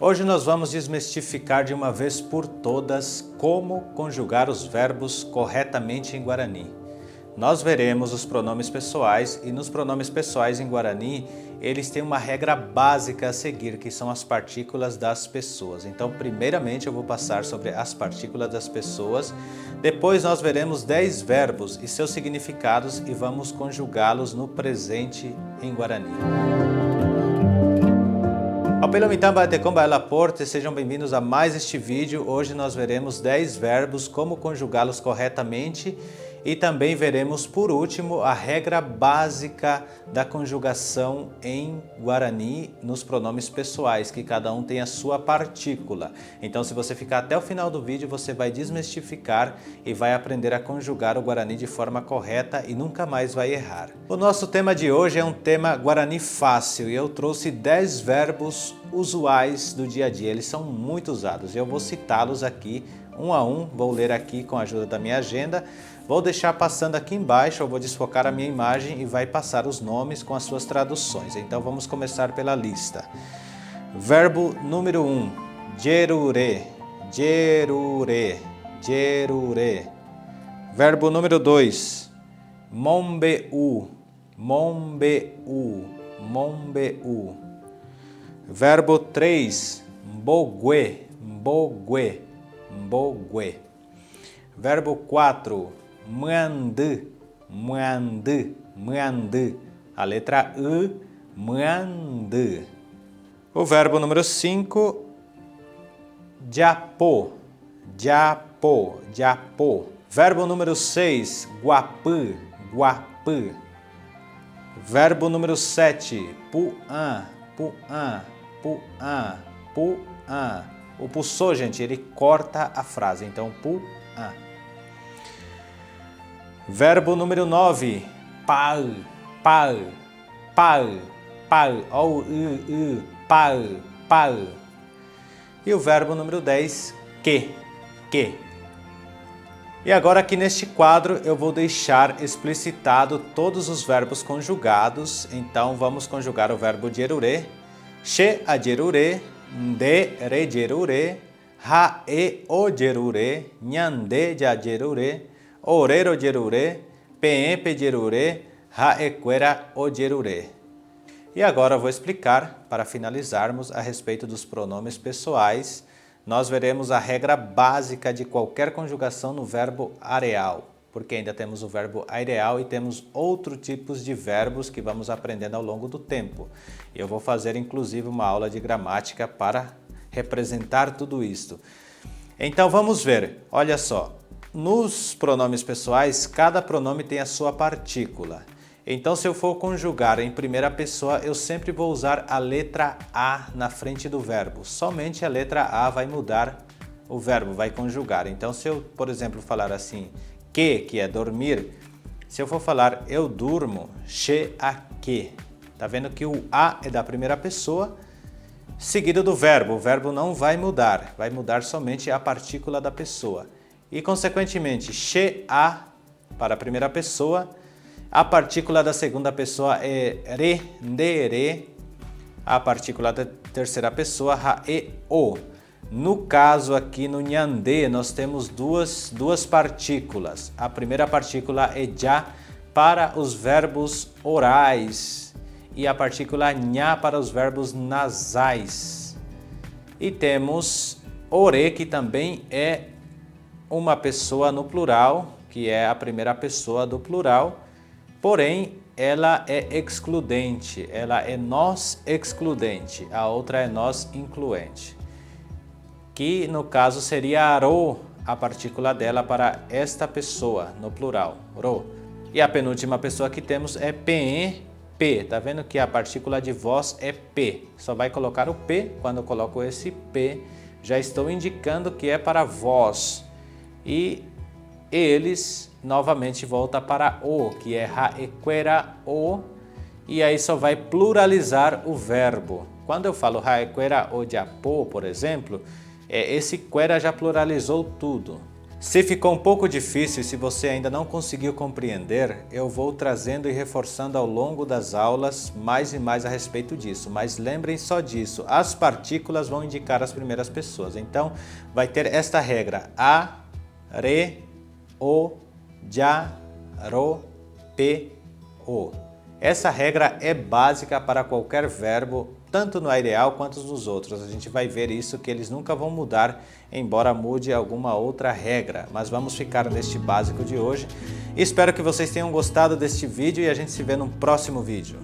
Hoje nós vamos desmistificar de uma vez por todas como conjugar os verbos corretamente em Guarani. Nós veremos os pronomes pessoais e nos pronomes pessoais em Guarani, eles têm uma regra básica a seguir, que são as partículas das pessoas. Então, primeiramente eu vou passar sobre as partículas das pessoas, depois nós veremos 10 verbos e seus significados e vamos conjugá-los no presente em Guarani. Sejam bem-vindos a mais este vídeo. Hoje nós veremos 10 verbos, como conjugá-los corretamente e também veremos, por último, a regra básica da conjugação em Guarani nos pronomes pessoais, que cada um tem a sua partícula. Então, se você ficar até o final do vídeo, você vai desmistificar e vai aprender a conjugar o Guarani de forma correta e nunca mais vai errar. O nosso tema de hoje é um tema Guarani fácil e eu trouxe 10 verbos usuais do dia a dia. Eles são muito usados e eu vou citá-los aqui um a um, vou ler aqui com a ajuda da minha agenda. Vou deixar passando aqui embaixo, eu vou desfocar a minha imagem e vai passar os nomes com as suas traduções. Então vamos começar pela lista. Verbo número 1, gerure, gerure, gerure. Verbo número 2, mombeu, mombeu, mombeu. Verbo 3, mbogue, mbogue, mbogue. Verbo 4, muandu, muandu, muandu. A letra U, muandu. O verbo número 5, japô, japô, japô. Verbo número 6, guapu, guapu. Verbo número 7, puã, puã, puã, puã. O pulsou, gente, ele corta a frase, então puã. Verbo número 9, pau, pau, pau, pau, pau, pau. E o verbo número 10, que. E agora aqui neste quadro eu vou deixar explicitado todos os verbos conjugados. Então vamos conjugar o verbo gerure, she a gerure, nde re gerure, ha e o gerure, nyande ja gerure, orero gerure, pe gerure, ha e quera o gerure. E agora eu vou explicar, para finalizarmos, a respeito dos pronomes pessoais. Nós veremos a regra básica de qualquer conjugação no verbo areal, porque ainda temos o verbo aireal e temos outros tipos de verbos que vamos aprendendo ao longo do tempo. Eu vou fazer inclusive uma aula de gramática para representar tudo isto. Então vamos ver, olha só, nos pronomes pessoais, cada pronome tem a sua partícula. Então se eu for conjugar em primeira pessoa, eu sempre vou usar a letra A na frente do verbo. Somente a letra A vai mudar o verbo, vai conjugar. Então se eu, por exemplo, falar assim, que é dormir, se eu for falar eu durmo, che a que. Tá vendo que o A é da primeira pessoa, seguido do verbo. O verbo não vai mudar somente a partícula da pessoa. E, consequentemente, che a para a primeira pessoa, a partícula da segunda pessoa é re, de, re, a partícula da terceira pessoa, ha, e, o. No caso aqui no nhande, nós temos duas partículas. A primeira partícula é já para os verbos orais e a partícula nha para os verbos nasais. E temos ore, que também é uma pessoa no plural, que é a primeira pessoa do plural, porém ela é excludente, ela é nós excludente, a outra é nós incluente, que no caso seria aro, a partícula dela para esta pessoa no plural, ro. E a penúltima pessoa que temos é pe, P, tá vendo que a partícula de voz é P, só vai colocar o P. Quando eu coloco esse P, já estou indicando que é para voz. E eles novamente volta para o, que é ha e quera o, e aí só vai pluralizar o verbo. Quando eu falo ha e quera o japô, por exemplo, esse quera já pluralizou tudo. Se ficou um pouco difícil e se você ainda não conseguiu compreender, eu vou trazendo e reforçando ao longo das aulas mais e mais a respeito disso. Mas lembrem só disso, as partículas vão indicar as primeiras pessoas. Então, vai ter esta regra: a, re, o, ja, ro, pe, o. Essa regra é básica para qualquer verbo, tanto no ideal quanto nos outros. A gente vai ver isso, que eles nunca vão mudar, embora mude alguma outra regra. Mas vamos ficar neste básico de hoje. Espero que vocês tenham gostado deste vídeo e a gente se vê no próximo vídeo.